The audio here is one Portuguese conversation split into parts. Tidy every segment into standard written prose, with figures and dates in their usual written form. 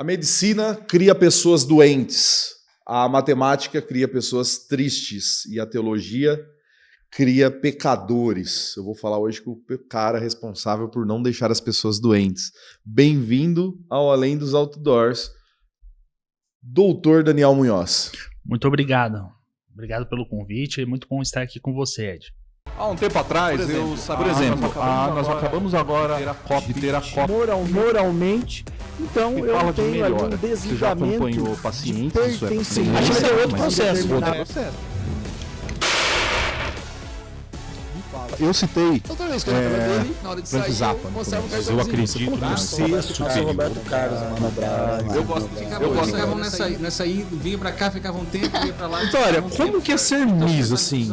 A medicina cria pessoas doentes, a matemática cria pessoas tristes e a teologia cria pecadores. Eu vou falar hoje com o cara responsável por não deixar as pessoas doentes. Bem-vindo ao Além dos Outdoors, Doutor Daniel Munhoz. Muito obrigado. Obrigado pelo convite. É muito bom estar aqui com você, Ed. Há um tempo atrás, por exemplo, nós acabamos agora de ter a COP. Moralmente, então eu fala de tenho ali melhora. um Você já desligamento acompanhou pacientes? Isso é pertencimento. paciente? Acho que é outro Mas processo. determinado- Eu citei Toda vez que eu dele, na hora de Frank sair, Zappa, eu mostrava o mas eu acredito no ser superior. Roberto Carlos, Mano Brown. Eu gosto. Ficavam nessa aí, vinha pra cá, ficavam um tempo, ia pra lá. Vitória, ficavam um como tempo, que é ser Miss, assim?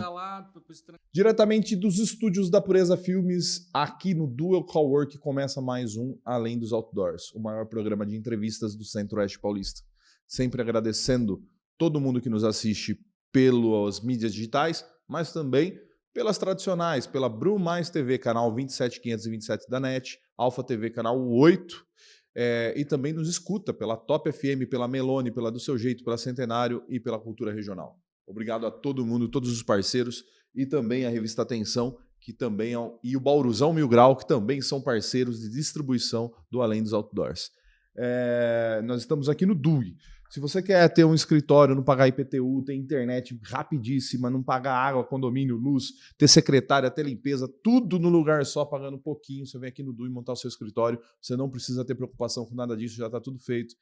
Diretamente dos estúdios da Pureza Filmes, aqui no Dual Cowork, começa mais um Além dos Outdoors, o maior programa de entrevistas do Centro-Oeste Paulista. Sempre agradecendo todo mundo que nos assiste pelas mídias digitais, mas também pelas tradicionais, pela Bru Mais TV, canal 27527 da NET, Alfa TV, canal 8, e também nos escuta pela Top FM, pela Melone, pela Do Seu Jeito, pela Centenário e pela Cultura Regional. Obrigado a todo mundo, todos os parceiros, e também a revista Atenção, que também e o Bauruzão Mil Grau, que também são parceiros de distribuição do Além dos Outdoors. Nós estamos aqui no DUI. Se você quer ter um escritório, não pagar IPTU, ter internet rapidíssima, não pagar água, condomínio, luz, ter secretária, ter limpeza, tudo no lugar só, pagando um pouquinho, você vem aqui no DUI montar o seu escritório, você não precisa ter preocupação com nada disso, já está tudo feito.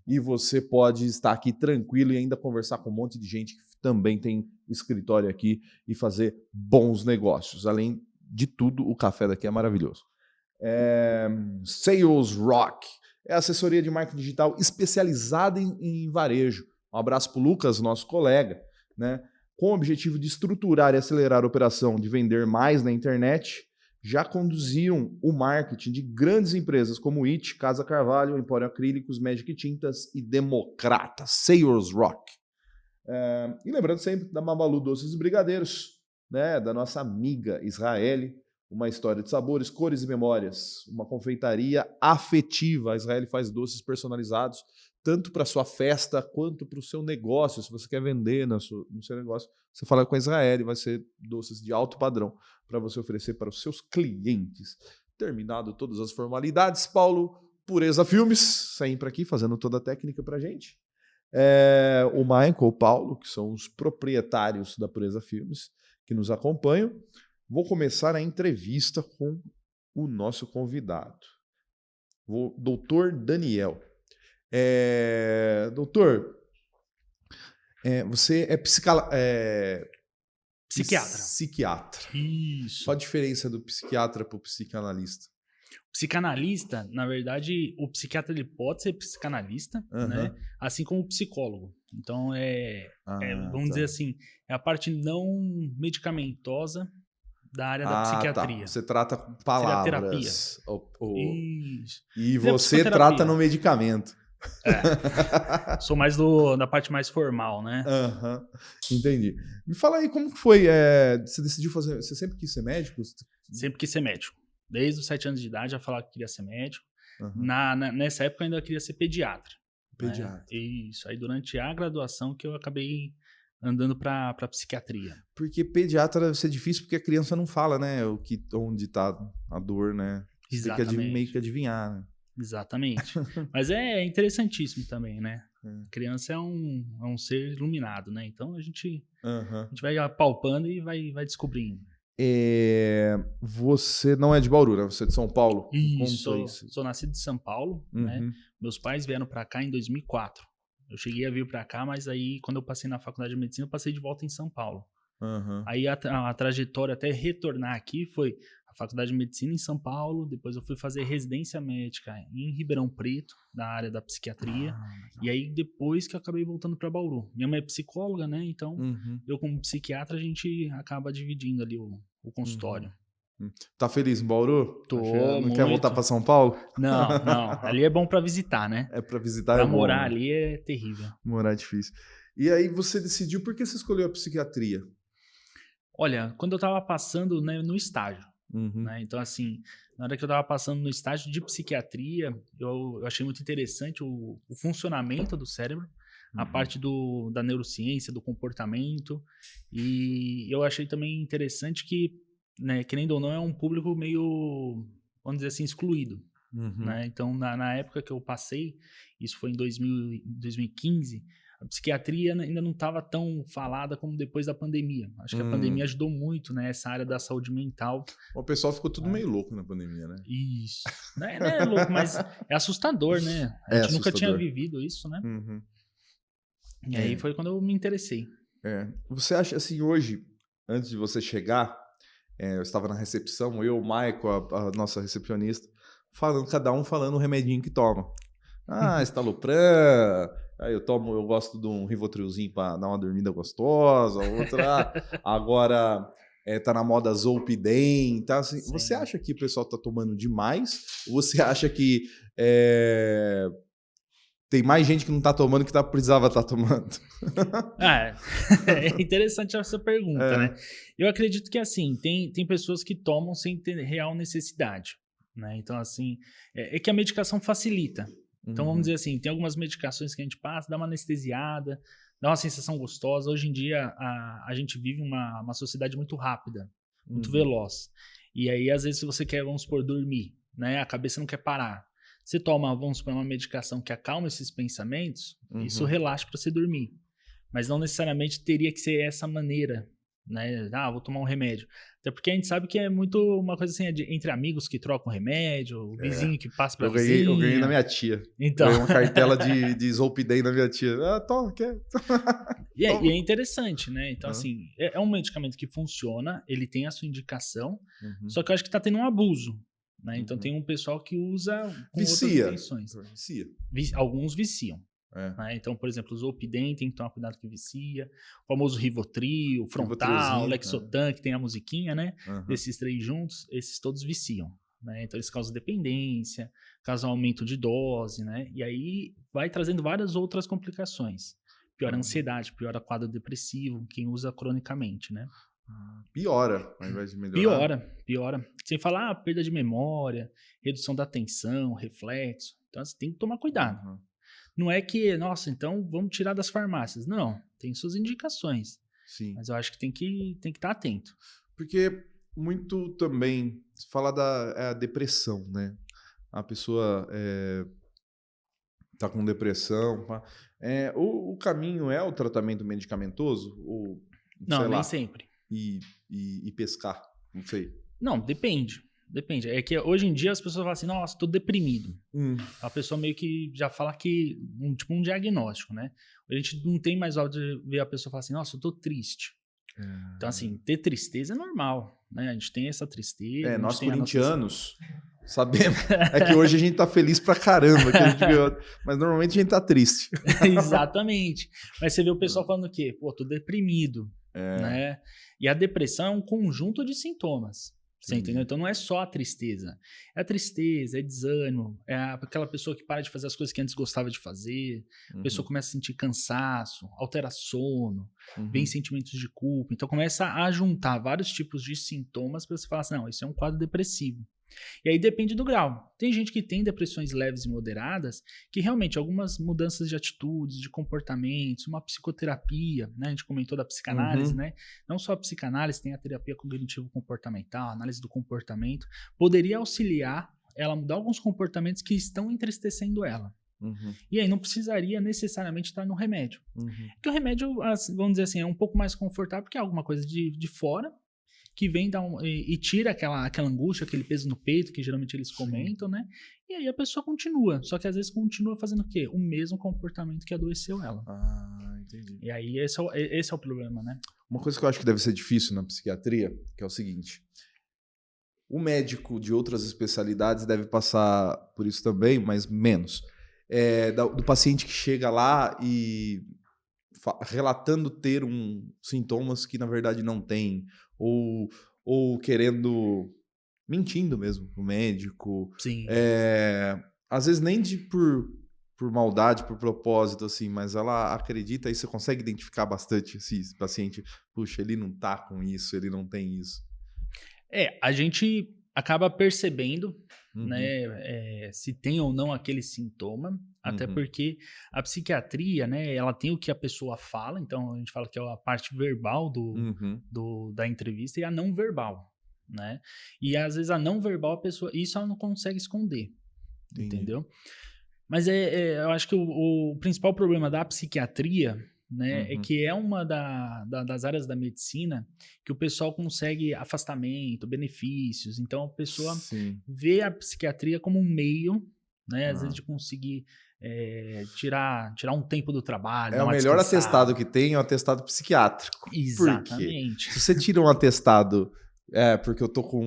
E você pode estar aqui tranquilo e ainda conversar com um monte de gente que também tem escritório aqui e fazer bons negócios. Além de tudo, o café daqui é maravilhoso. Sales Rock é assessoria de marketing digital especializada em varejo. Um abraço para o Lucas, nosso colega, né? Com o objetivo de estruturar e acelerar a operação de vender mais na internet, já conduziram o marketing de grandes empresas como IT, Casa Carvalho, Empório Acrílicos, Magic Tintas e Democrata. Sales Rock. E lembrando sempre da Mamalu Doces e Brigadeiros, né? Da nossa amiga Israele. Uma história de sabores, cores e memórias. Uma confeitaria afetiva. A Israel faz doces personalizados, tanto para sua festa quanto para o seu negócio. Se você quer vender no seu negócio, você fala com a Israel, vai ser doces de alto padrão para você oferecer para os seus clientes. Terminado todas as formalidades, Paulo, Pureza Filmes, sempre aqui fazendo toda a técnica para a gente. O Michael, o Paulo, que são os proprietários da Pureza Filmes, que nos acompanham. Vou começar a entrevista com o nosso convidado, o Doutor Daniel. Doutor, você é psiquiatra. Isso. Qual a diferença do psiquiatra para o psicanalista? Psicanalista, na verdade, o psiquiatra ele pode ser psicanalista, né? Assim como o psicólogo. Então, vamos dizer assim, é a parte não medicamentosa da área da psiquiatria. Tá. Você trata com palavras. Terapia. Isso. E você trata no medicamento. Sou mais da parte mais formal, né? Entendi. Me fala aí como que foi. Você decidiu fazer. Você sempre quis ser médico? Sempre quis ser médico. Desde os 7 anos de idade já falava que queria ser médico. Nessa época eu ainda queria ser pediatra. Pediatra. Isso. Aí durante a graduação que eu acabei andando para psiquiatria. Porque pediatra deve ser difícil porque a criança não fala, né? Onde está a dor, né? Você tem que meio que adivinhar, né? Exatamente. Mas é interessantíssimo também, né? A criança é um ser iluminado, né? Então a gente vai apalpando e vai descobrindo. Você não é de Bauru, né? Você é de São Paulo? Isso. Sou nascido de São Paulo, né? Meus pais vieram para cá em 2004. Eu cheguei a vir para cá, mas aí quando eu passei na faculdade de medicina, eu passei de volta em São Paulo. Aí a trajetória até retornar aqui foi a faculdade de medicina em São Paulo, depois eu fui fazer residência médica em Ribeirão Preto, na área da psiquiatria, e aí depois que eu acabei voltando para Bauru. Minha mãe é psicóloga, né? Então eu como psiquiatra, a gente acaba dividindo ali o consultório. Tá feliz em Bauru? Tô, não muito. Quer voltar para São Paulo? Não. Ali é bom para visitar, né? Para visitar pra é bom. Morar né? ali é terrível. Morar é difícil. E aí você decidiu, por que você escolheu a psiquiatria? Olha, quando eu tava passando, né, no estágio, Né? Então, assim, na hora que eu estava passando no estágio de psiquiatria, eu achei muito interessante o funcionamento do cérebro, a parte da neurociência, do comportamento, e eu achei também interessante que, né, querendo ou não, é um público meio, vamos dizer assim, excluído. Né? Então, na época que eu passei, isso foi em 2015, a psiquiatria ainda não estava tão falada como depois da pandemia. Acho que a pandemia ajudou muito, né, essa área da saúde mental. O pessoal ficou tudo meio louco na pandemia, né? Isso. Não é louco, mas é assustador, né? A gente nunca tinha vivido isso, né? E aí foi quando eu me interessei. Você acha, assim, hoje, antes de você chegar, eu estava na recepção, eu, o Michael, a nossa recepcionista, cada um falando o remedinho que toma. Estalopram, aí eu gosto de um Rivotrilzinho para dar uma dormida gostosa, outra, agora tá na moda Zolpidem, tá? Assim, você acha que o pessoal tá tomando demais? Ou você acha que tem mais gente que não tá tomando que precisava estar tomando? É interessante essa pergunta, né? Eu acredito que, assim, tem pessoas que tomam sem ter real necessidade, né? Então, assim, é que a medicação facilita. Então, vamos dizer assim, tem algumas medicações que a gente passa, dá uma anestesiada, dá uma sensação gostosa. Hoje em dia, a gente vive uma sociedade muito rápida, muito veloz. E aí, às vezes, se você quer, vamos supor, dormir, né? A cabeça não quer parar. Você toma, vamos supor, uma medicação que acalma esses pensamentos, isso relaxa para você dormir. Mas não necessariamente teria que ser essa maneira, né? Vou tomar um remédio. Até porque a gente sabe que é muito uma coisa assim, entre amigos que trocam remédio, o vizinho que passa pra vizinha. Eu ganhei na minha tia. Então. Ganhei uma cartela de Zolpidem na minha tia. Toma, quer? E é interessante, né? Então, assim, é um medicamento que funciona, ele tem a sua indicação, só que eu acho que tá tendo um abuso. Né? Então, tem um pessoal que usa com outras intenções. Vicia. Alguns viciam. Né? Então, por exemplo, o Zolpidem tem que tomar cuidado que vicia. O famoso Rivotril, Frontal, Lexotan, que tem a musiquinha, né? Desses três juntos, esses todos viciam. Né? Então, eles causam dependência, causam aumento de dose, né? E aí vai trazendo várias outras complicações. Piora a ansiedade, piora o quadro depressivo, quem usa cronicamente, né? Piora, ao invés de melhorar. Piora. Sem falar perda de memória, redução da atenção, reflexo. Então, você tem que tomar cuidado. Não é que, nossa, então vamos tirar das farmácias. Não, tem suas indicações. Sim. Mas eu acho que tem que estar atento. Porque muito também, se fala da depressão, né? A pessoa tá com depressão. O caminho é o tratamento medicamentoso? Ou, não, nem sempre. E pescar, não sei. Não, depende. É que hoje em dia as pessoas falam assim, nossa, tô deprimido. A pessoa meio que já fala que, tipo um diagnóstico, né? A gente não tem mais hora de ver a pessoa falar assim, nossa, eu tô triste. Então, assim, ter tristeza é normal, né? A gente tem essa tristeza. Nós corintianos sabemos. É que hoje a gente tá feliz pra caramba, que a gente ganhou, mas normalmente a gente tá triste. Exatamente. Mas você vê o pessoal falando o quê? Pô, tô deprimido, né? E a depressão é um conjunto de sintomas. Você entendeu? Então não é só a tristeza. É a tristeza, é desânimo, é aquela pessoa que para de fazer as coisas que antes gostava de fazer, a pessoa começa a sentir cansaço, altera sono, vem sentimentos de culpa. Então começa a juntar vários tipos de sintomas para você falar assim, não, isso é um quadro depressivo. E aí depende do grau. Tem gente que tem depressões leves e moderadas, que realmente algumas mudanças de atitudes, de comportamentos, uma psicoterapia, né? A gente comentou da psicanálise, né? Não só a psicanálise, tem a terapia cognitivo-comportamental, a análise do comportamento, poderia auxiliar ela a mudar alguns comportamentos que estão entristecendo ela. E aí não precisaria necessariamente estar no remédio. Porque o remédio, vamos dizer assim, é um pouco mais confortável, porque é alguma coisa de fora, que vem e tira aquela angústia, aquele peso no peito, que geralmente eles comentam, né? E aí a pessoa continua. Só que às vezes continua fazendo o quê? O mesmo comportamento que adoeceu ela. Entendi. E aí esse é o problema, né? Uma coisa que eu acho que deve ser difícil na psiquiatria, que é o seguinte: o médico de outras especialidades deve passar por isso também, mas menos. Do paciente que chega lá e relatando ter sintomas que na verdade não tem, ou mentindo mesmo pro médico. Sim. Às vezes nem por maldade, por propósito, assim, mas ela acredita e você consegue identificar bastante esse paciente. Puxa, ele não tá com isso, ele não tem isso. A gente acaba percebendo, né, se tem ou não aquele sintoma, até porque a psiquiatria, né, ela tem o que a pessoa fala, então a gente fala que é a parte verbal da entrevista e a não verbal, né? E às vezes a não verbal, a pessoa, isso ela não consegue esconder, entendeu? Mas eu acho que o principal problema da psiquiatria, né, é que é uma das áreas da medicina que o pessoal consegue afastamento, benefícios. Então, a pessoa vê a psiquiatria como um meio, né, às vezes de conseguir tirar um tempo do trabalho. É o melhor atestado que tem, é o atestado psiquiátrico. Exatamente. Porque se você tira um atestado porque eu tô com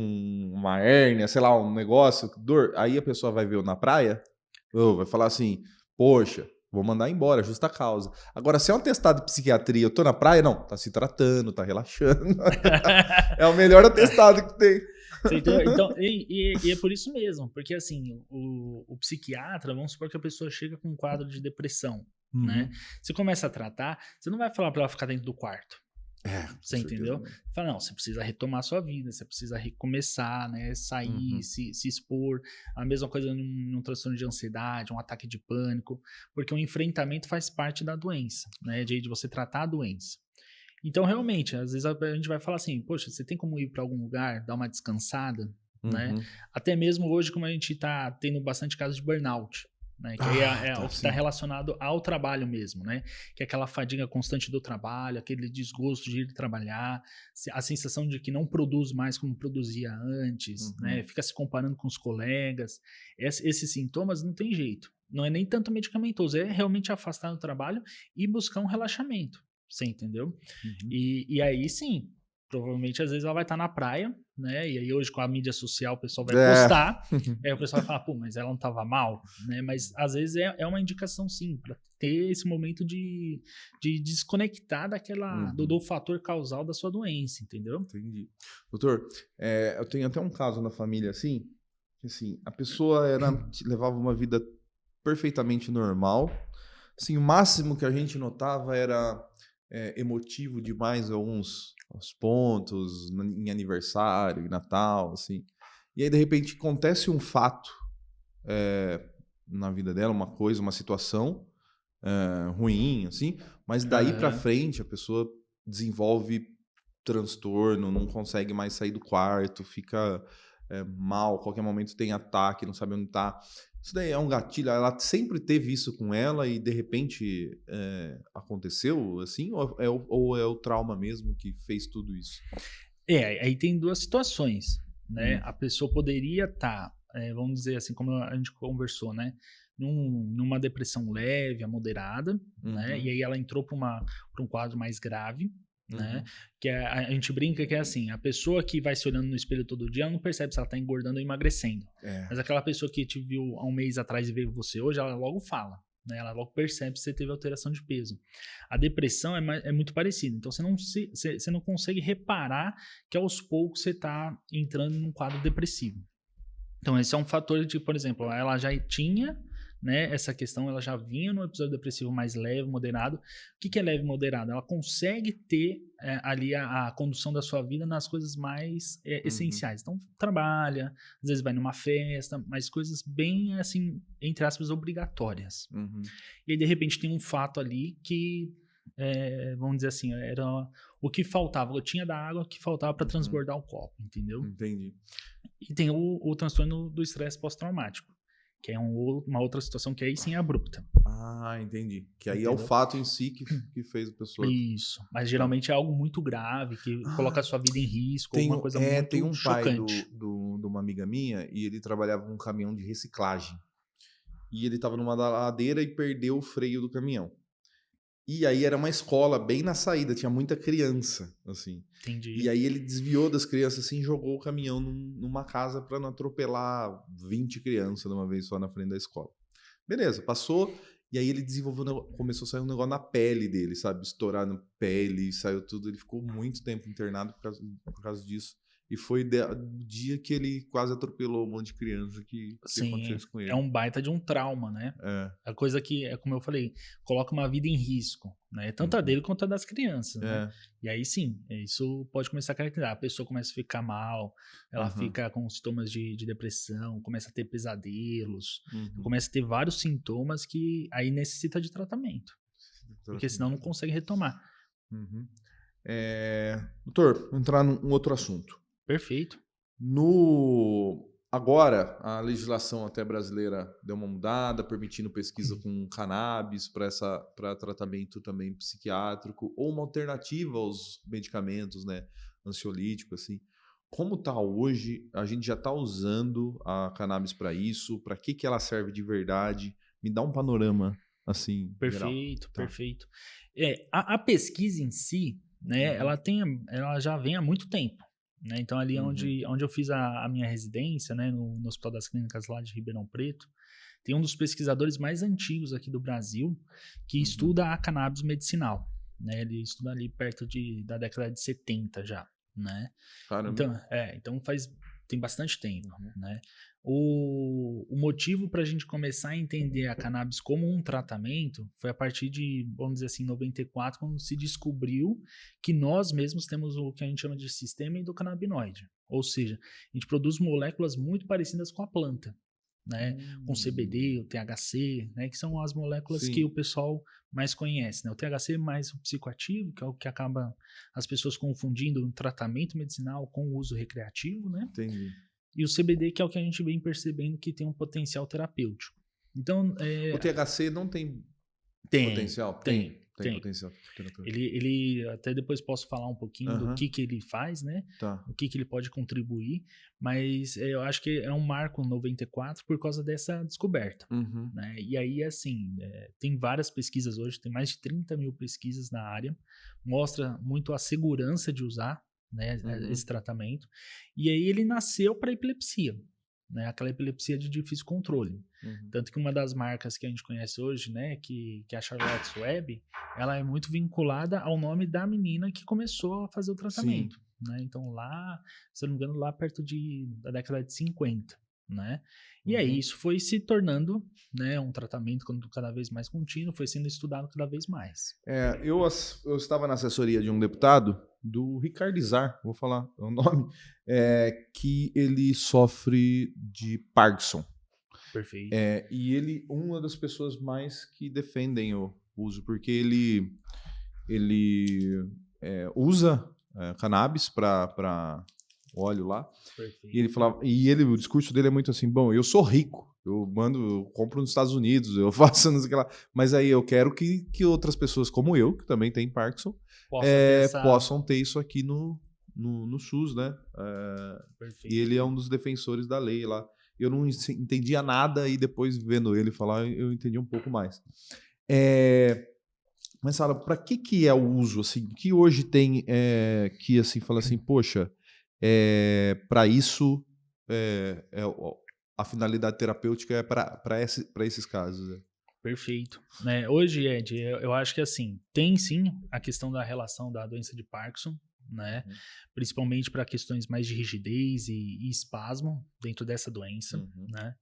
uma hérnia, sei lá, um negócio, dor, aí a pessoa vai ver eu na praia, vai falar assim, poxa, vou mandar embora, justa causa. Agora, se é um atestado de psiquiatria, eu tô na praia, não, tá se tratando, tá relaxando. É o melhor atestado que tem. Você entendeu? Então, e é por isso mesmo, porque assim, o psiquiatra, vamos supor que a pessoa chega com um quadro de depressão, né? Você começa a tratar, você não vai falar pra ela ficar dentro do quarto. Você entendeu? Fala, não, você precisa retomar a sua vida, você precisa recomeçar, né? Sair, se expor. A mesma coisa num transtorno de ansiedade, um ataque de pânico, porque o enfrentamento faz parte da doença, né? De você tratar a doença. Então, realmente, às vezes a gente vai falar assim, poxa, você tem como ir para algum lugar, dar uma descansada, né? Até mesmo hoje, como a gente tá tendo bastante casos de burnout, né? Que aí o que está relacionado ao trabalho mesmo, né? Que é aquela fadiga constante do trabalho, aquele desgosto de ir trabalhar, a sensação de que não produz mais como produzia antes, né? Fica se comparando com os colegas. Esses sintomas não tem jeito. Não é nem tanto medicamentoso, é realmente afastar do trabalho e buscar um relaxamento. Você entendeu? E aí sim, provavelmente às vezes ela vai estar na praia, né? E aí hoje com a mídia social o pessoal vai postar, aí o pessoal vai falar, pô, mas ela não estava mal, né? Mas às vezes é uma indicação sim, para ter esse momento de desconectar daquela, do fator causal da sua doença, entendeu? Entendi. Doutor, eu tenho até um caso na família assim, a pessoa levava uma vida perfeitamente normal, assim, o máximo que a gente notava era emotivo demais alguns pontos em aniversário, em Natal, assim. E aí, de repente, acontece um fato na vida dela, uma situação ruim, assim, mas daí pra frente a pessoa desenvolve transtorno, não consegue mais sair do quarto, fica mal, a qualquer momento tem ataque, não sabe onde tá. Isso daí é um gatilho, ela sempre teve isso com ela e de repente aconteceu assim? Ou é o trauma mesmo que fez tudo isso? Aí tem duas situações, né? A pessoa poderia estar, vamos dizer assim, como a gente conversou, né? Numa depressão leve a moderada, né? E aí ela entrou para um quadro mais grave, né? Que a gente brinca que é assim, a pessoa que vai se olhando no espelho todo dia, ela não percebe se ela tá engordando ou emagrecendo. Mas aquela pessoa que te viu há um mês atrás e vê você hoje, ela logo fala, né? Ela logo percebe se você teve alteração de peso. A depressão é muito parecida, então você não consegue reparar que aos poucos você tá entrando num quadro depressivo. Então esse é um fator de, por exemplo, ela já tinha, né, essa questão, ela já vinha no episódio depressivo mais leve, moderado. O que é leve e moderado? Ela consegue ter ali a condução da sua vida nas coisas mais essenciais. Então, trabalha, às vezes vai numa festa, mas coisas bem, assim, entre aspas, obrigatórias. E aí, de repente, tem um fato ali que, vamos dizer assim, era o que faltava. Eu tinha da água que faltava para transbordar o copo, entendeu? Entendi. E tem o transtorno do estresse pós-traumático, que é uma outra situação que aí sim é abrupta. Ah, entendi. Que aí é o fato em si que fez a pessoa... Isso. Mas geralmente é algo muito grave, que coloca a sua vida em risco, alguma coisa muito tem um chocante. pai de uma amiga minha e ele trabalhava num caminhão de reciclagem. E ele estava numa ladeira e perdeu o freio do caminhão. E aí era uma escola bem na saída, tinha muita criança, assim. Entendi. E aí ele desviou das crianças, assim, jogou o caminhão numa casa para não atropelar 20 crianças de uma vez só na frente da escola. Beleza, passou, e aí ele começou a sair um negócio na pele dele, sabe? Estourar na pele, saiu tudo. Ele ficou muito tempo internado por causa disso. E foi o dia que ele quase atropelou um monte de criança que aconteceu isso com ele. É um baita de um trauma, né? A coisa que, como eu falei, coloca uma vida em risco, né? Tanto a dele quanto a das crianças, né? E aí sim, isso pode começar a caracterizar. A pessoa começa a ficar mal, ela fica com sintomas de depressão, começa a ter pesadelos, começa a ter vários sintomas que aí necessita de tratamento. Porque senão não consegue retomar. Doutor, vou entrar num outro assunto. Perfeito. Agora, a legislação até brasileira deu uma mudada, permitindo pesquisa com cannabis para tratamento também psiquiátrico, ou uma alternativa aos medicamentos, né, ansiolítico, assim. Como está hoje? A gente já está usando a cannabis para isso? Para que ela serve de verdade? Me dá um panorama, assim, perfeito, geral. Perfeito. A pesquisa em si, né, ela já vem há muito tempo. Né? Então, ali onde eu fiz a minha residência, né, no Hospital das Clínicas lá de Ribeirão Preto, tem um dos pesquisadores mais antigos aqui do Brasil que estuda a cannabis medicinal. Né? Ele estuda ali perto da década de 70 já. Né? Então tem bastante tempo. Né? O motivo para a gente começar a entender a cannabis como um tratamento foi a partir de, vamos dizer assim, 94, quando se descobriu que nós mesmos temos o que a gente chama de sistema endocannabinoide. Ou seja, a gente produz moléculas muito parecidas com a planta, né? Com CBD, o THC, né? Que são as moléculas que o pessoal mais conhece. Né? O THC é mais o psicoativo, que é o que acaba as pessoas confundindo o tratamento medicinal com o uso recreativo, né? Entendi. E o CBD, que é o que a gente vem percebendo que tem um potencial terapêutico. Então, o THC não tem potencial? Tem potencial terapêutico. Ele até depois posso falar um pouquinho do que ele faz, né? O que ele pode contribuir, mas eu acho que é um marco 94 por causa dessa descoberta. Né? E aí, assim, tem várias pesquisas hoje, tem mais de 30 mil pesquisas na área, mostra muito a segurança de usar, né, esse tratamento. E aí ele nasceu para epilepsia, né, aquela epilepsia de difícil controle. Tanto que uma das marcas que a gente conhece hoje, né, que é a Charlotte's Web, ela é muito vinculada ao nome da menina que começou a fazer o tratamento. Né? Então lá, se eu não me engano, lá perto da década de 50. Né? E aí isso foi se tornando, né, um tratamento cada vez mais contínuo, foi sendo estudado cada vez mais. Eu estava na assessoria de um deputado, do Ricardo Izar, vou falar o nome, que ele sofre de Parkinson. Perfeito. E ele, uma das pessoas mais que defendem o uso, porque ele usa cannabis para óleo lá. Perfeito. E ele falava, o discurso dele é muito assim, bom, eu sou rico, eu compro nos Estados Unidos, eu faço não sei o que lá, mas aí eu quero que outras pessoas como eu, que também tem Parkinson, possam ter isso aqui no SUS, né? E ele é um dos defensores da lei lá. Eu não entendia nada e depois vendo ele falar, eu entendi um pouco mais. Mas, Sara, para que é o uso, assim, que hoje tem que, assim, fala assim, poxa, para isso, a finalidade terapêutica é para esses casos. Né? Perfeito. Hoje, Ed, eu acho que assim, tem sim a questão da relação da doença de Parkinson, né? Principalmente para questões mais de rigidez e espasmo dentro dessa doença. Né?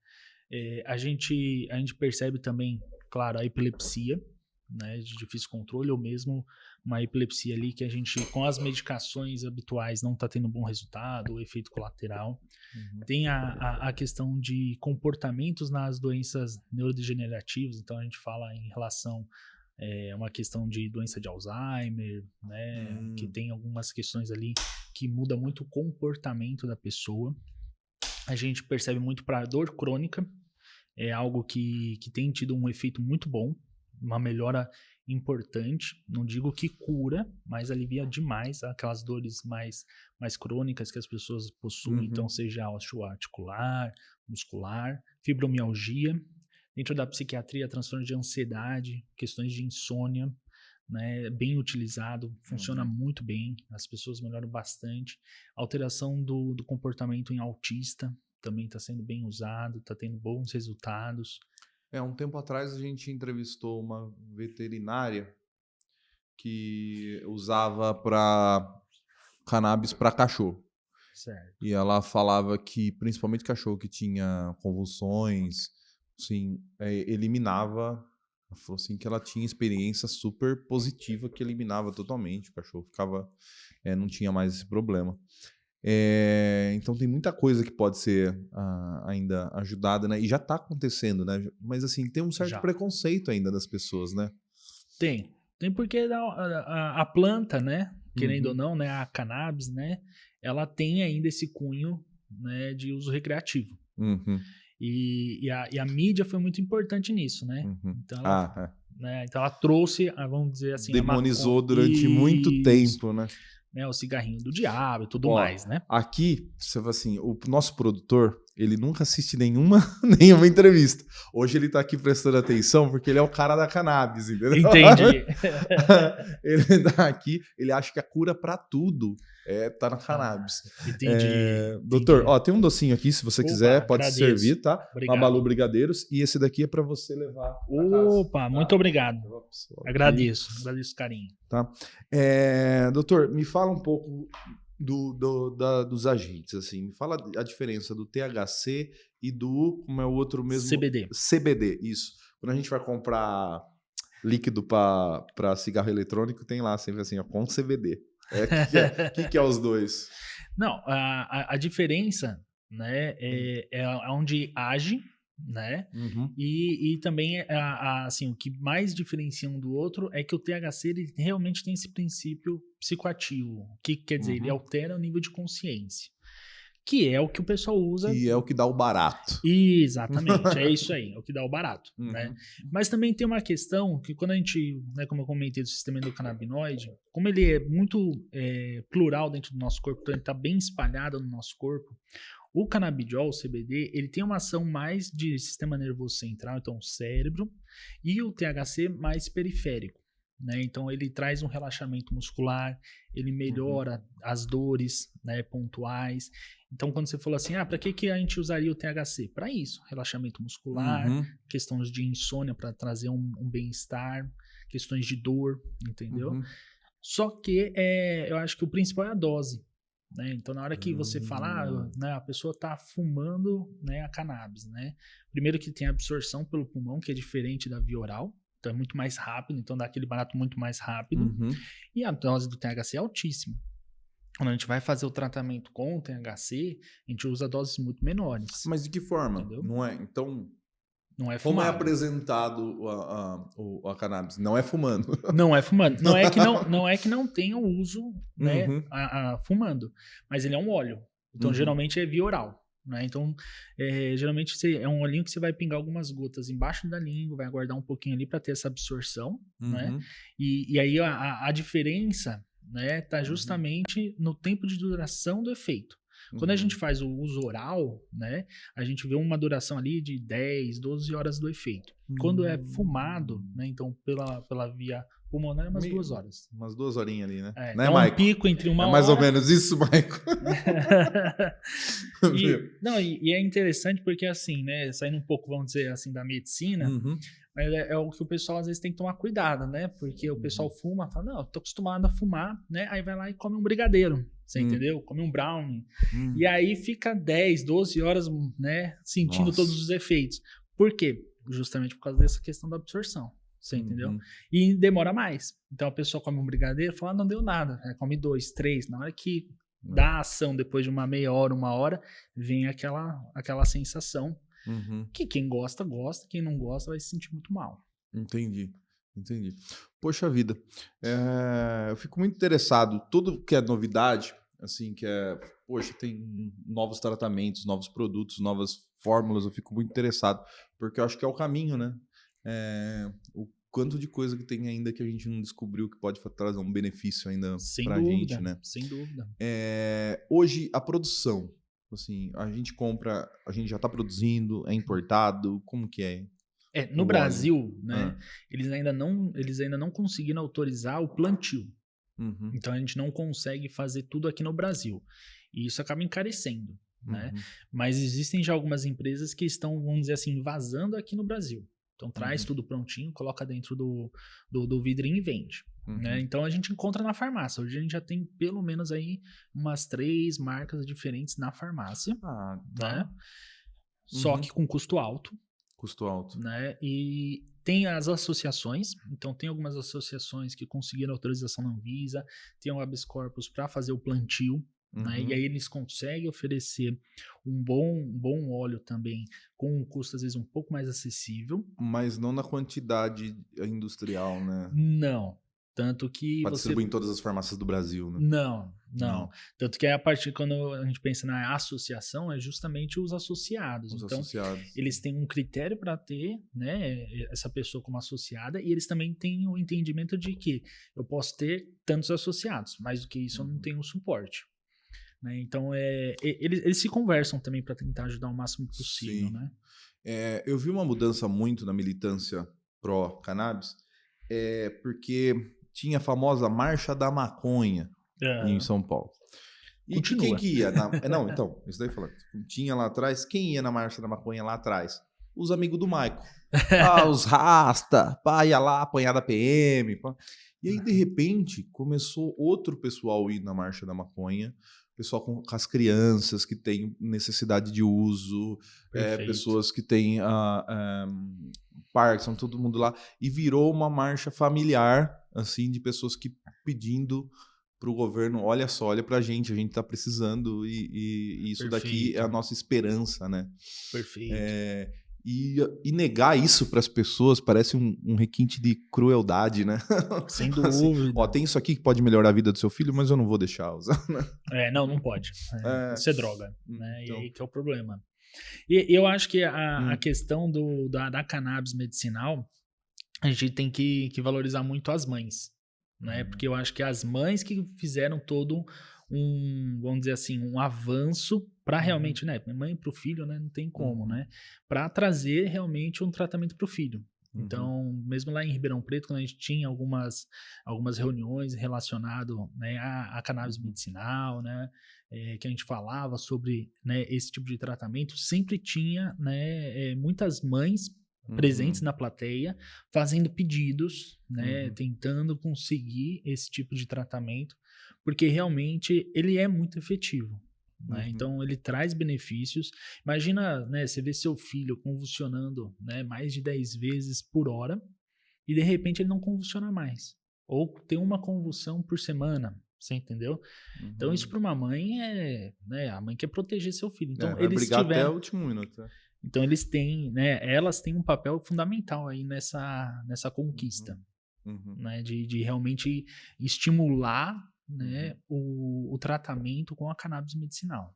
A gente percebe também, claro, a epilepsia, né, de difícil controle, ou mesmo uma epilepsia ali que a gente, com as medicações habituais, não está tendo bom resultado, ou efeito colateral. Tem a questão de comportamentos nas doenças neurodegenerativas, então a gente fala em relação a uma questão de doença de Alzheimer, né, que tem algumas questões ali que muda muito o comportamento da pessoa. A gente percebe muito para a dor crônica, é algo que tem tido um efeito muito bom, uma melhora importante, não digo que cura, mas alivia demais aquelas dores mais crônicas que as pessoas possuem, então seja osteoarticular, muscular, fibromialgia, dentro da psiquiatria, transtorno de ansiedade, questões de insônia, né, bem utilizado, funciona muito bem, as pessoas melhoram bastante, alteração do comportamento em autista também está sendo bem usado, está tendo bons resultados. Um tempo atrás a gente entrevistou uma veterinária que usava cannabis para cachorro. Certo. E ela falava que, principalmente cachorro que tinha convulsões, assim, eliminava. Ela falou assim que ela tinha experiência super positiva que eliminava totalmente. O cachorro ficava, não tinha mais esse problema. Então tem muita coisa que pode ser ainda ajudada, né? E já está acontecendo, né? Mas assim, tem um certo preconceito ainda das pessoas, né? Tem porque a planta, né? Querendo ou não, né? A cannabis, né? Ela tem ainda esse cunho, né, de uso recreativo. E a mídia foi muito importante nisso, né? Então ela trouxe, vamos dizer assim... Demonizou durante muito tempo, né? O cigarrinho do diabo e tudo mais, né? Aqui, você fala assim, o nosso produtor, ele nunca assiste nenhuma entrevista. Hoje ele tá aqui prestando atenção porque ele é o cara da cannabis, entendeu? Entendi. Ele tá aqui, ele acha que a cura pra tudo tá na cannabis. Entendi. Doutor, tem um docinho aqui, se você quiser, pode servir, tá? Obrigado. Babalu Brigadeiros. E esse daqui é pra você levar pra casa, tá? Muito obrigado. Agradeço o carinho. Tá? Doutor, me fala um pouco dos agentes, assim. Me fala a diferença do THC e do, como é o outro mesmo? CBD, isso. Quando a gente vai comprar líquido para cigarro eletrônico, tem lá sempre assim, com CBD. O que é os dois? Não, a diferença, né, é onde age, né? E também assim, o que mais diferencia um do outro é que o THC ele realmente tem esse princípio psicoativo. O que quer dizer? Ele altera o nível de consciência. Que é o que o pessoal usa. Que é o que dá o barato. Exatamente, é isso aí, é o que dá o barato. Né? Mas também tem uma questão que quando a gente, né, como eu comentei do sistema endocannabinoide, como ele é muito plural dentro do nosso corpo, então ele está bem espalhado no nosso corpo, o canabidiol, o CBD, ele tem uma ação mais de sistema nervoso central, então o cérebro, e o THC mais periférico. Né? Então ele traz um relaxamento muscular, ele melhora as dores, né, pontuais. Então quando você falou assim, para que a gente usaria o THC? Para isso, relaxamento muscular, questões de insônia para trazer um bem-estar, questões de dor, entendeu? Só que eu acho que o principal é a dose. Né? Então na hora que você fala, né, a pessoa está fumando, né, a cannabis, né? Primeiro que tem a absorção pelo pulmão, que é diferente da via oral. Então é muito mais rápido, então dá aquele barato muito mais rápido. E a dose do THC é altíssima. Quando a gente vai fazer o tratamento com o THC, a gente usa doses muito menores. Mas de que forma? Entendeu? Não é? Então, não é fumado. Como é apresentado a cannabis? Não é fumando. Não é fumando. Não é que não tenha uso, né, fumando. Mas ele é um óleo. Então geralmente é via oral. Né? Então, geralmente é um olhinho que você vai pingar algumas gotas embaixo da língua, vai aguardar um pouquinho ali para ter essa absorção, né? E aí a diferença, né, tá justamente no tempo de duração do efeito. Quando a gente faz o uso oral, né, a gente vê uma duração ali de 10, 12 horas do efeito. Quando é fumado, né, então pela via pulmonar é umas 2 horas. Umas 2 horinhas ali, né? Né, um pico entre uma hora... mais ou menos isso, Maico. E é interessante porque assim, né, saindo um pouco, vamos dizer assim, da medicina, mas é o que o pessoal às vezes tem que tomar cuidado, né? Porque o pessoal fuma, fala, não, eu tô acostumado a fumar, né? Aí vai lá e come um brigadeiro, você entendeu? Come um brownie. E aí fica 10, 12 horas, né, sentindo todos os efeitos. Por quê? Justamente por causa dessa questão da absorção. Você entendeu? E demora mais. Então a pessoa come um brigadeiro e fala, não deu nada. Come 2, 3. Na hora que dá a ação, depois de uma meia hora, 1 hora, vem aquela sensação que quem gosta, gosta. Quem não gosta vai se sentir muito mal. Entendi. Poxa vida. Eu fico muito interessado. Tudo que é novidade, assim, poxa, tem novos tratamentos, novos produtos, novas fórmulas. Eu fico muito interessado. Porque eu acho que é o caminho, né? O quanto de coisa que tem ainda que a gente não descobriu que pode trazer um benefício ainda pra gente, né? Sem dúvida. Hoje, a produção, assim, a gente compra, a gente já tá produzindo, é importado, como que é? No Brasil, né, eles ainda não conseguiram autorizar o plantio. Então a gente não consegue fazer tudo aqui no Brasil. E isso acaba encarecendo. Né? Mas existem já algumas empresas que estão, vamos dizer assim, vazando aqui no Brasil. Então traz tudo prontinho, coloca dentro do vidrinho e vende. Né? Então a gente encontra na farmácia. Hoje a gente já tem pelo menos aí umas 3 marcas diferentes na farmácia. Né? Só que com custo alto. Custo alto. Né? E tem as associações. Então tem algumas associações que conseguiram autorização na Anvisa, tem o habeas corpus para fazer o plantio. Né? E aí eles conseguem oferecer um bom óleo também com um custo às vezes um pouco mais acessível. Mas não na quantidade industrial, né? Não. Tanto que Para distribuir em todas as farmácias do Brasil, né? Não. Tanto que a partir quando a gente pensa na associação é justamente os associados. Então, eles têm um critério para ter, né, essa pessoa como associada e eles também têm o entendimento de que eu posso ter tantos associados, mais do que isso eu não tenho suporte. Né? Então, eles se conversam também para tentar ajudar o máximo possível. Né? Eu vi uma mudança muito na militância pró-cannabis, porque tinha a famosa Marcha da Maconha em São Paulo. E quem que ia? Não, então, isso daí falando. Tinha lá atrás, quem ia na Marcha da Maconha lá atrás? Os amigos do Maico. Os rasta, ia lá apanhar da PM. E aí, de repente, começou outro pessoal a ir na Marcha da Maconha, pessoal com as crianças que têm necessidade de uso, pessoas que têm Parkinson, todo mundo lá, e virou uma marcha familiar, assim, de pessoas que pedindo para o governo, olha pra gente tá precisando e isso daqui é a nossa esperança, né? Perfeito. E negar isso para as pessoas parece um requinte de crueldade, né? Sem dúvida. Assim, tem isso aqui que pode melhorar a vida do seu filho, mas eu não vou deixar usar. Né? Não pode. Isso é droga. Né? Então... E aí que é o problema. E eu acho que a questão da cannabis medicinal, a gente tem que valorizar muito as mães. Né? Porque eu acho que as mães que fizeram todo vamos dizer assim, um avanço para realmente, né, mãe para o filho, né, não tem como, né, para trazer realmente um tratamento para o filho. Então, mesmo lá em Ribeirão Preto, quando a gente tinha algumas reuniões relacionadas, né, à cannabis medicinal, né, que a gente falava sobre, né, esse tipo de tratamento, sempre tinha, né, muitas mães presentes na plateia, fazendo pedidos, né, tentando conseguir esse tipo de tratamento, porque realmente ele é muito efetivo. Né? Então ele traz benefícios. Imagina, né, você vê seu filho convulsionando, né, mais de 10 vezes por hora e de repente ele não convulsiona mais. Ou tem uma convulsão por semana. Você entendeu? Então isso para uma mãe né, a mãe quer proteger seu filho. Então vai brigar até o último minuto. Então eles têm, né, elas têm um papel fundamental aí nessa conquista, né, de realmente estimular, né, o tratamento com a cannabis medicinal.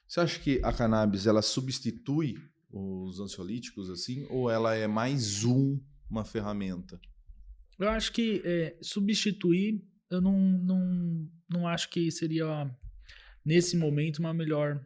Você acha que a cannabis ela substitui os ansiolíticos assim, ou ela é mais uma ferramenta? Eu acho que substituir, eu não acho que seria nesse momento um melhor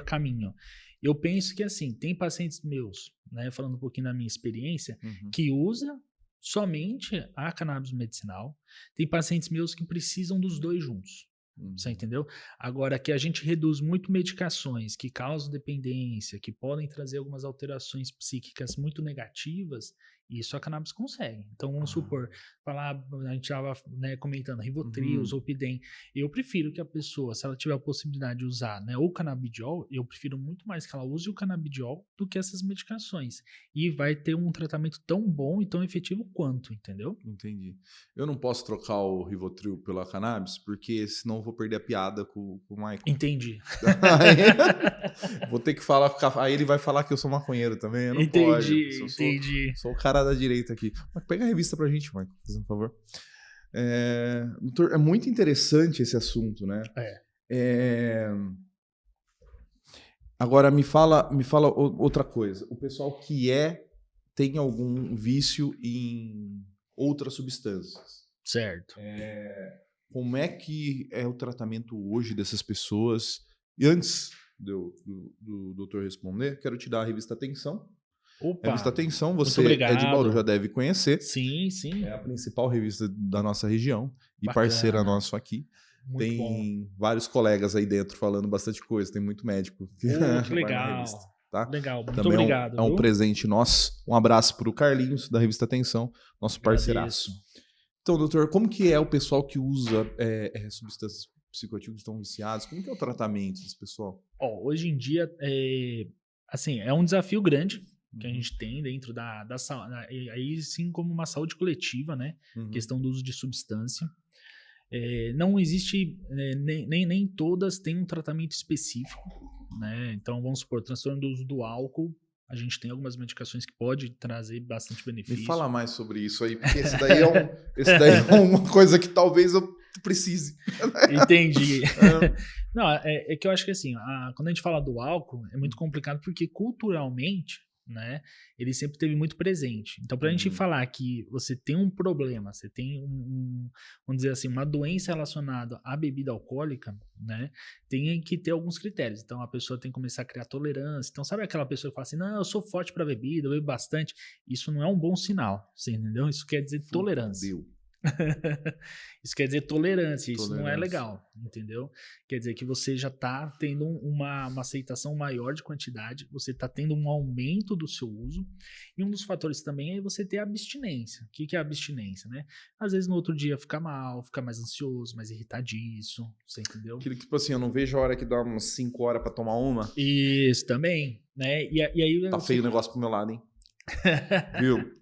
caminho. Eu penso que assim, tem pacientes meus, né, falando um pouquinho da minha experiência, que usa somente a cannabis medicinal. Tem pacientes meus que precisam dos dois juntos. Você entendeu? Agora, que a gente reduz muito medicações que causam dependência, que podem trazer algumas alterações psíquicas muito negativas, isso a cannabis consegue. Então, vamos supor, a gente estava, né, comentando Rivotril, Zolpidem. Eu prefiro que a pessoa, se ela tiver a possibilidade de usar, né, o canabidiol, eu prefiro muito mais que ela use o canabidiol do que essas medicações. E vai ter um tratamento tão bom e tão efetivo quanto, entendeu? Entendi. Eu não posso trocar o Rivotril pela cannabis, porque senão eu vou perder a piada com o Michael. Entendi. Vou ter que falar, aí ele vai falar que eu sou maconheiro também, eu não Entendi. Sou o cara da direita aqui. Mas pega a revista pra gente, Michael, fazendo um favor. Doutor, é muito interessante esse assunto, né? Agora, me fala outra coisa. O pessoal que tem algum vício em outras substâncias. Certo. Como é que é o tratamento hoje dessas pessoas? E antes do doutor responder, quero te dar a revista Atenção. Opa, revista Atenção, você é de Bauru, já deve conhecer. Sim. É a principal revista da nossa região e Bacana. Parceira nossa aqui. Muito tem bom. vários colegas aí dentro falando bastante coisa, tem muito médico. Que legal. tá? Legal, muito Também obrigado. É um presente nosso. Um abraço pro Carlinhos, da revista Atenção, nosso parceiraço. Então, doutor, como que é o pessoal que usa substâncias psicoativas que estão viciados? Como que é o tratamento desse pessoal? Hoje em dia, assim, é um desafio grande que a gente tem dentro da saúde, aí sim como uma saúde coletiva, né? Questão do uso de substância. Não existe, nem todas têm um tratamento específico, né? Então, vamos supor, transtorno do uso do álcool, a gente tem algumas medicações que pode trazer bastante benefício. Me fala mais sobre isso aí, porque esse daí é uma coisa que talvez eu precise. Entendi. Não, é que eu acho que assim, quando a gente fala do álcool, é muito complicado porque culturalmente, né, ele sempre esteve muito presente. Então, pra gente falar que você tem um problema, você tem vamos dizer assim, uma doença relacionada à bebida alcoólica, né, tem que ter alguns critérios. Então, a pessoa tem que começar a criar tolerância. Então, sabe aquela pessoa que fala assim, não, eu sou forte pra bebida, eu bebo bastante. Isso não é um bom sinal, você entendeu? Isso quer dizer tolerância. Isso quer dizer tolerância, isso não é legal, entendeu? Quer dizer que você já está tendo uma aceitação maior de quantidade, você está tendo um aumento do seu uso, e um dos fatores também é você ter abstinência. O que é abstinência, né? Às vezes no outro dia fica mal, fica mais ansioso, mais irritadiço, você entendeu? Aquilo que, tipo assim, eu não vejo a hora que dá umas 5 horas para tomar uma. Isso, também, né? E aí... Tá feio o negócio pro meu lado, hein? Viu?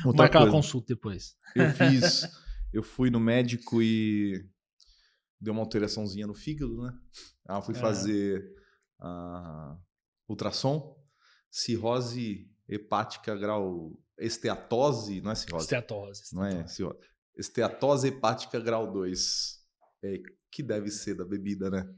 Vou marcar uma consulta depois. Eu fui no médico e deu uma alteraçãozinha no fígado, né? Eu fui fazer ultrassom, cirrose hepática grau... Esteatose, não é cirrose? Esteatose. Não é cirrose. Esteatose hepática grau 2. Que deve ser da bebida, né?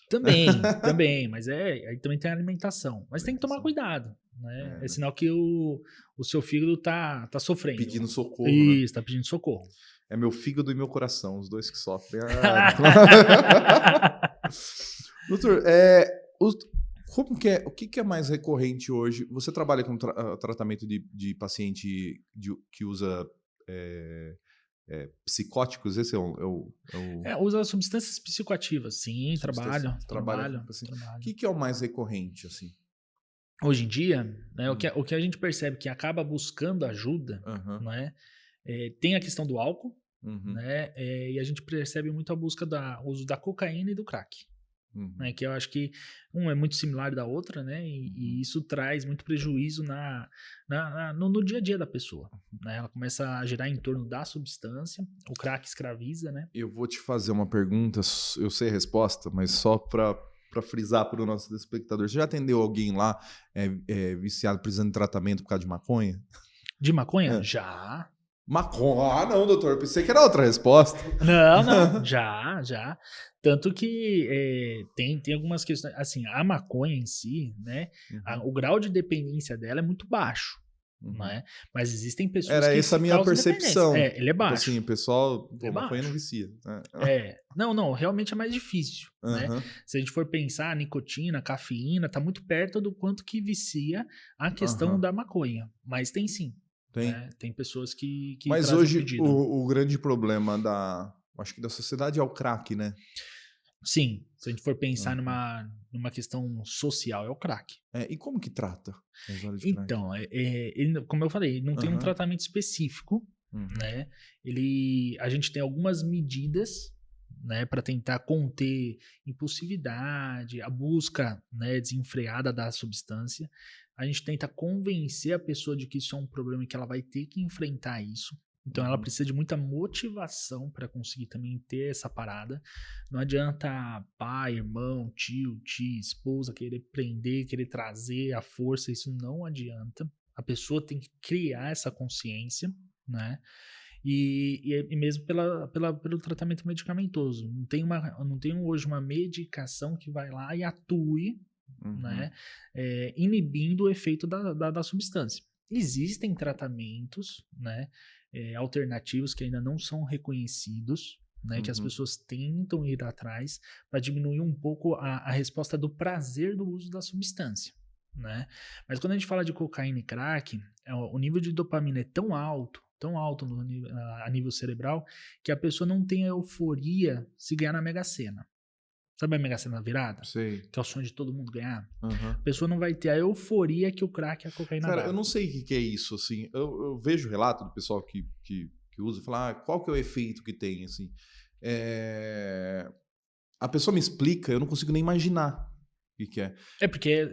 Também, mas aí também tem a alimentação. Mas tem que tomar cuidado, né? É sinal que o seu fígado tá sofrendo. Pedindo socorro. Isso, tá pedindo socorro. É meu fígado e meu coração, os dois que sofrem. Doutor, como que o que é mais recorrente hoje? Você trabalha com tratamento de paciente que usa psicóticos? Esse usa substâncias psicoativas, sim, trabalho. O que é o mais recorrente, assim? Hoje em dia, né, o que a gente percebe que acaba buscando ajuda, né, tem a questão do álcool, né, e a gente percebe muito a busca do uso da cocaína e do crack. Né, que eu acho que é muito similar da outra, né, e isso traz muito prejuízo no dia a dia da pessoa, né, ela começa a girar em torno da substância, o crack escraviza, né. Eu vou te fazer uma pergunta, eu sei a resposta, mas só para frisar para o nosso espectador, você já atendeu alguém lá viciado, precisando de tratamento por causa de maconha? De maconha? Já. Maconha? Não, doutor, eu pensei que era outra resposta. Não, já. Tanto que tem algumas questões, assim, a maconha em si, né, o grau de dependência dela é muito baixo, né, mas existem pessoas que... Era essa a minha percepção. Ele é baixo. Assim, o pessoal, maconha não vicia. Não, realmente é mais difícil, né, se a gente for pensar, a nicotina, a cafeína, tá muito perto do quanto que vicia a questão da maconha, mas tem sim. Tem pessoas que mas hoje o grande problema acho que da sociedade é o crack, né? Sim, se a gente for pensar numa questão social, é o crack. E como que trata? Então, como eu falei, não tem um tratamento específico, né? A gente tem algumas medidas, né, para tentar conter impulsividade, a busca, né, desenfreada da substância. A gente tenta convencer a pessoa de que isso é um problema e que ela vai ter que enfrentar isso. Então ela precisa de muita motivação para conseguir também ter essa parada. Não adianta pai, irmão, tio, tia, esposa querer prender, querer trazer a força, isso não adianta. A pessoa tem que criar essa consciência, né? E mesmo pelo tratamento medicamentoso. Não tem hoje uma medicação que vai lá e atue, né, inibindo o efeito da substância. Existem tratamentos, né, alternativos que ainda não são reconhecidos, né, que as pessoas tentam ir atrás para diminuir um pouco a resposta do prazer do uso da substância, né? Mas quando a gente fala de cocaína e crack, o nível de dopamina é tão alto a nível cerebral, que a pessoa não tem a euforia se ganhar na Mega Sena. Sabe a Mega Sena virada? Sei. Que é o sonho de todo mundo ganhar. Uhum. A pessoa não vai ter a euforia que o crack e a cocaína Cara, dá. eu não sei o que é isso, assim. Eu vejo relato do pessoal que usa e fala, qual que é o efeito que tem, assim. A pessoa me explica, eu não consigo nem imaginar o que é. É porque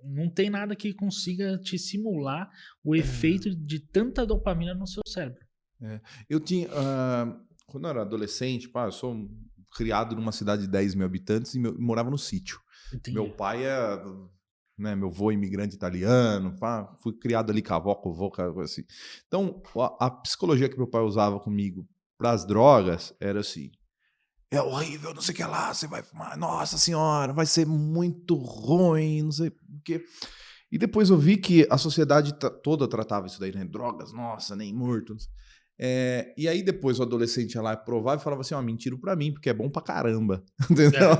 não tem nada que consiga te simular o efeito de tanta dopamina no seu cérebro. Eu tinha... quando eu era adolescente, eu sou criado numa cidade de 10 mil habitantes e morava no sítio. Entendi. Meu pai meu avô imigrante italiano, fui criado ali com a avó, com o avô, coisa assim. Então, a psicologia que meu pai usava comigo para as drogas era assim, é horrível, não sei o que lá, você vai fumar, nossa senhora, vai ser muito ruim, não sei o que. E depois eu vi que a sociedade toda tratava isso daí, né? Drogas, nossa, nem morto, não sei. E aí depois o adolescente ia lá e provava e falava assim, mentiram pra mim, porque é bom pra caramba, entendeu?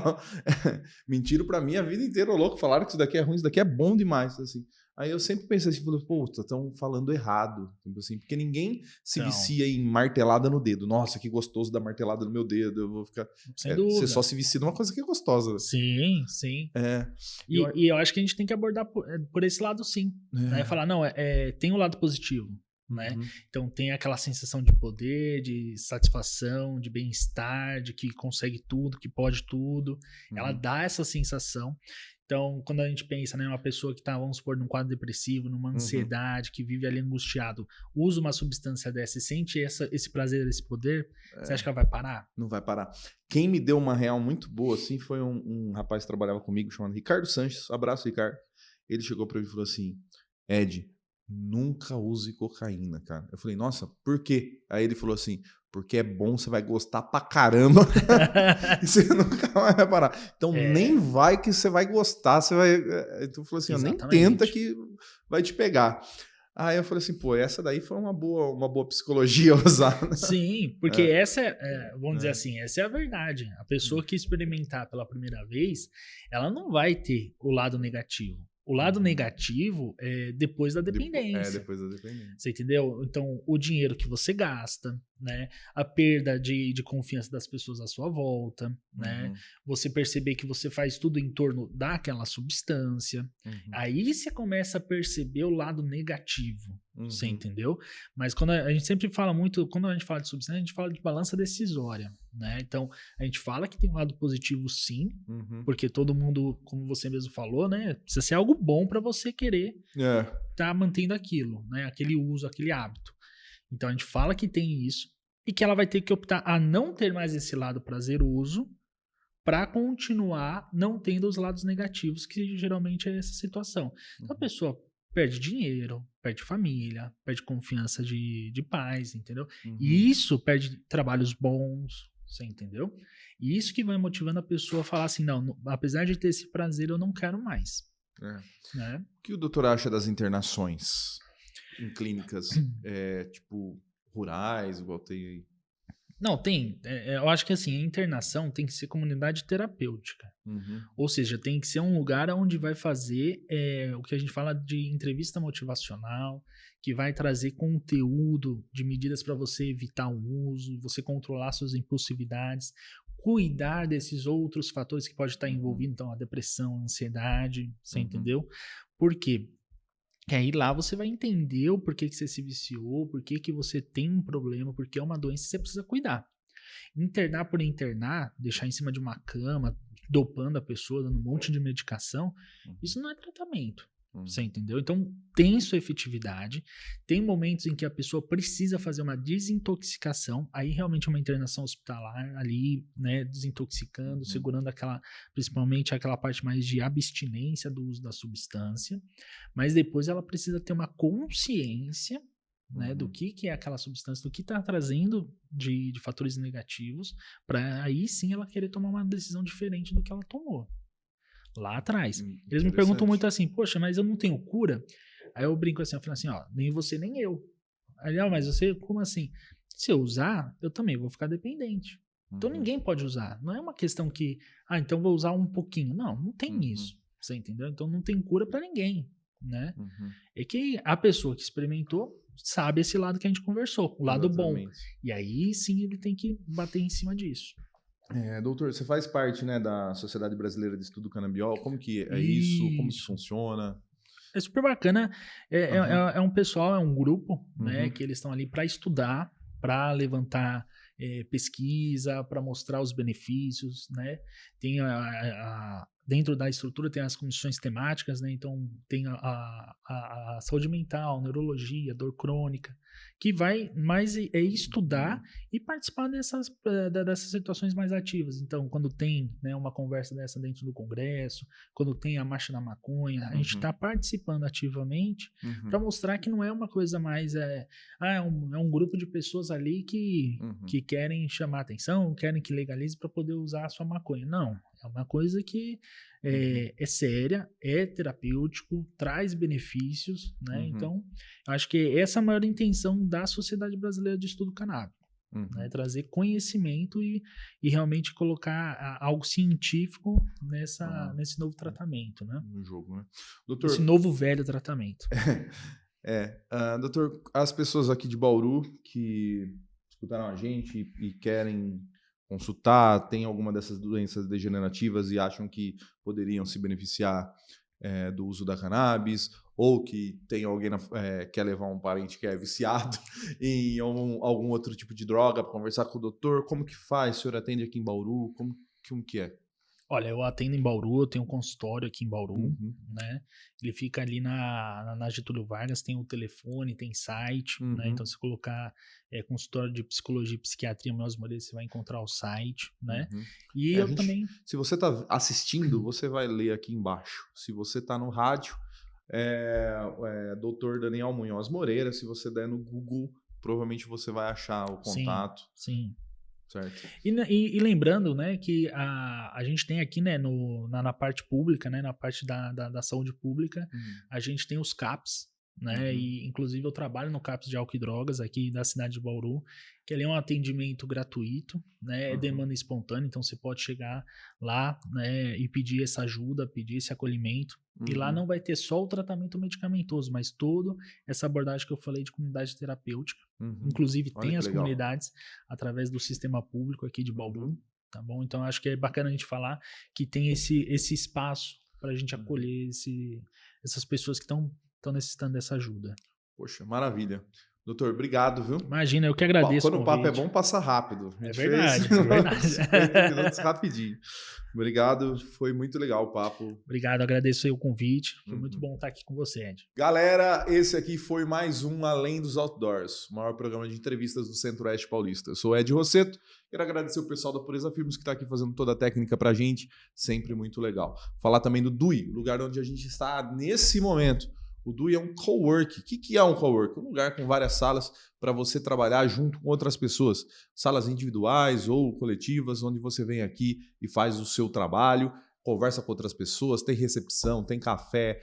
Mentiram pra mim a vida inteira, louco, falaram que isso daqui é ruim, isso daqui é bom demais, assim. Aí eu sempre pensei assim, puta, estão falando errado, tipo assim, porque ninguém se vicia em martelada no dedo. Nossa, que gostoso da martelada no meu dedo, eu vou ficar... Sem dúvida. Você só se vicia numa coisa que é gostosa. Sim. E eu acho que a gente tem que abordar por esse lado, sim. Né? Falar, não, tem um lado positivo. Né? Uhum. Então tem aquela sensação de poder, de satisfação, de bem-estar, de que consegue tudo, que pode tudo. Ela dá essa sensação. Então, quando a gente pensa, né, uma pessoa que está, vamos supor, num quadro depressivo, numa ansiedade, que vive ali angustiado, usa uma substância dessa e sente esse prazer, esse poder, você acha que ela vai parar? Não vai parar. Quem me deu uma real muito boa, assim, foi um rapaz que trabalhava comigo, chamado Ricardo Sanches. Abraço, Ricardo. Ele chegou para mim e falou assim, Ed, nunca use cocaína, cara. Eu falei, nossa, por quê? Aí ele falou assim, porque é bom, você vai gostar pra caramba e você nunca mais vai parar. Então nem vai que você vai gostar, você vai... Então eu falei assim, nem tenta que vai te pegar. Aí eu falei assim, essa daí foi uma boa psicologia usar. Né? Sim, porque essa vamos dizer assim, essa é a verdade. A pessoa que experimentar pela primeira vez, ela não vai ter o lado negativo. O lado negativo é depois da dependência. Depois da dependência. Você entendeu? Então, o dinheiro que você gasta, né? A perda de confiança das pessoas à sua volta, né? Você perceber que você faz tudo em torno daquela substância. Aí você começa a perceber o lado negativo. Você entendeu? Mas quando a gente sempre fala muito, quando a gente fala de substância, a gente fala de balança decisória, né? Então, a gente fala que tem um lado positivo sim, porque todo mundo, como você mesmo falou, né? Precisa ser algo bom para você querer estar mantendo aquilo, né? Aquele uso, aquele hábito. Então, a gente fala que tem isso e que ela vai ter que optar a não ter mais esse lado prazeroso para continuar não tendo os lados negativos, que geralmente é essa situação. Então, a pessoa perde dinheiro, perde família, perde confiança de pais, entendeu? E isso perde trabalhos bons, você entendeu? E isso que vai motivando a pessoa a falar assim, não, apesar de ter esse prazer, eu não quero mais. Né? O que o doutor acha das internações em clínicas, tipo, rurais, igual tem aí? Não, tem. Eu acho que assim, a internação tem que ser comunidade terapêutica. Ou seja, tem que ser um lugar onde vai fazer o que a gente fala de entrevista motivacional, que vai trazer conteúdo de medidas para você evitar o uso, você controlar suas impulsividades, cuidar desses outros fatores que pode estar envolvido, então a depressão, a ansiedade, você entendeu? Por quê? E aí lá você vai entender o porquê que você se viciou, porquê que você tem um problema, porque é uma doença que você precisa cuidar. Internar por internar, deixar em cima de uma cama, dopando a pessoa, dando um monte de medicação, isso não é tratamento. Você entendeu? Então tem sua efetividade, tem momentos em que a pessoa precisa fazer uma desintoxicação, aí realmente uma internação hospitalar ali, né, desintoxicando, segurando principalmente aquela parte mais de abstinência do uso da substância, mas depois ela precisa ter uma consciência, né, do que é aquela substância, do que está trazendo de fatores negativos, para aí sim ela querer tomar uma decisão diferente do que ela tomou lá atrás. Eles me perguntam muito assim, poxa, mas eu não tenho cura? Aí eu brinco assim, eu falo assim, nem você nem eu. Aí, mas você, como assim? Se eu usar, eu também vou ficar dependente. Então ninguém pode usar. Não é uma questão que, então vou usar um pouquinho. Não tem isso. Você entendeu? Então não tem cura para ninguém, né? É que a pessoa que experimentou sabe esse lado que a gente conversou, o lado bom. E aí sim ele tem que bater em cima disso. Doutor, você faz parte, né, da Sociedade Brasileira de Estudo Canabiol. Como que é isso? Como que funciona? É super bacana. É um pessoal, é um grupo, né, que eles estão ali para estudar, para levantar pesquisa, para mostrar os benefícios, né? Tem dentro da estrutura tem as comissões temáticas, né? Então tem a saúde mental, neurologia, dor crônica, que vai mais estudar e participar dessas situações mais ativas. Então, quando tem, né, uma conversa dessa dentro do Congresso, quando tem a Marcha da Maconha, a gente está participando ativamente para mostrar que não é uma coisa mais... É um grupo de pessoas ali que querem chamar atenção, querem que legalize para poder usar a sua maconha. Não, é uma coisa que é séria, é terapêutico, traz benefícios, né? Então, eu acho que essa é a maior intenção da Sociedade Brasileira de Estudo Canábico, né? Trazer conhecimento e realmente colocar algo científico nesse novo tratamento, né? No jogo, né? Doutor, esse novo velho tratamento. Doutor, as pessoas aqui de Bauru que escutaram a gente e querem consultar, tem alguma dessas doenças degenerativas e acham que poderiam se beneficiar do uso da cannabis, ou que tem alguém quer levar um parente que é viciado em algum outro tipo de droga para conversar com o doutor, como que faz? O senhor atende aqui em Bauru? Como que é? Olha, eu atendo em Bauru, eu tenho um consultório aqui em Bauru, né? Ele fica ali na Getúlio Vargas, tem o telefone, tem site, né? Então, se colocar consultório de psicologia e psiquiatria Munhoz Moreira, você vai encontrar o site, né? E eu também... Se você está assistindo, você vai ler aqui embaixo. Se você está no rádio, Dr. Daniel Munhoz Moreira. Se você der no Google, provavelmente você vai achar o contato. Sim. Certo. E lembrando, né, que a gente tem aqui, né, na parte pública, né, na parte da saúde pública, a gente tem os CAPs, né, e inclusive eu trabalho no CAPs de álcool e drogas aqui da cidade de Bauru, que ali é um atendimento gratuito, né, é demanda espontânea, então você pode chegar lá, né, e pedir essa ajuda, pedir esse acolhimento, e lá não vai ter só o tratamento medicamentoso, mas toda essa abordagem que eu falei de comunidade terapêutica, inclusive tem as comunidades através do sistema público aqui de Bauru, tá bom? Então acho que é bacana a gente falar que tem esse espaço para a gente acolher essas pessoas que estão necessitando dessa ajuda. Poxa, maravilha. Doutor, obrigado, viu? Imagina, eu que agradeço. Quando o papo é bom, passa rápido. É verdade, é verdade. 50 minutos rapidinho. Obrigado, foi muito legal o papo. Obrigado, agradeço aí o convite. Foi muito bom estar aqui com você, Ed. Galera, esse aqui foi mais um Além dos Outdoors, o maior programa de entrevistas do Centro-Oeste Paulista. Eu sou Ed Rosseto, quero agradecer o pessoal da Pureza Filmes que está aqui fazendo toda a técnica pra gente, sempre muito legal. Falar também do DUI, o lugar onde a gente está nesse momento. O DUI é um cowork. O que é um cowork? Um lugar com várias salas para você trabalhar junto com outras pessoas. Salas individuais ou coletivas, onde você vem aqui e faz o seu trabalho, conversa com outras pessoas, tem recepção, tem café,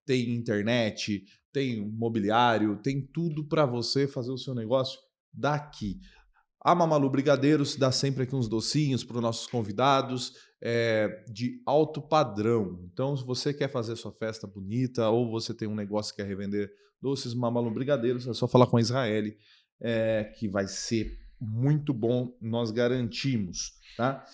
tem internet, tem mobiliário, tem tudo para você fazer o seu negócio daqui. A Mamalu Brigadeiros dá sempre aqui uns docinhos para os nossos convidados de alto padrão. Então, se você quer fazer sua festa bonita ou você tem um negócio que quer revender doces Mamalu Brigadeiros, é só falar com a Israele, que vai ser muito bom, nós garantimos. Tá?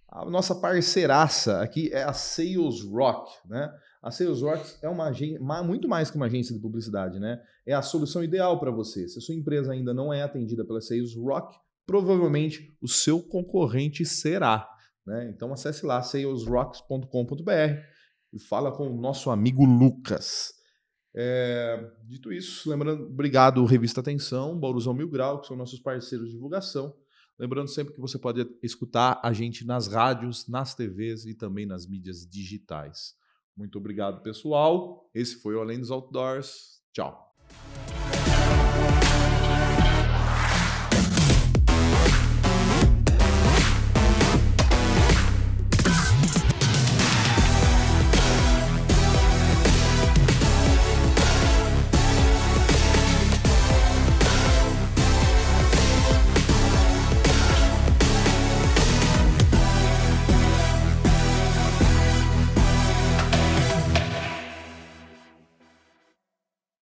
A nossa parceiraça aqui é a Sales Rock, né? A Sales Rock é uma agência, muito mais que uma agência de publicidade, né? É a solução ideal para você. Se a sua empresa ainda não é atendida pela Sales Rock, provavelmente o seu concorrente será. Né? Então acesse lá salesrocks.com.br e fala com o nosso amigo Lucas. Dito isso, lembrando, obrigado Revista Atenção, Bauruzão Mil Grau, que são nossos parceiros de divulgação. Lembrando sempre que você pode escutar a gente nas rádios, nas TVs e também nas mídias digitais. Muito obrigado, pessoal. Esse foi o Além dos Outdoors. Tchau.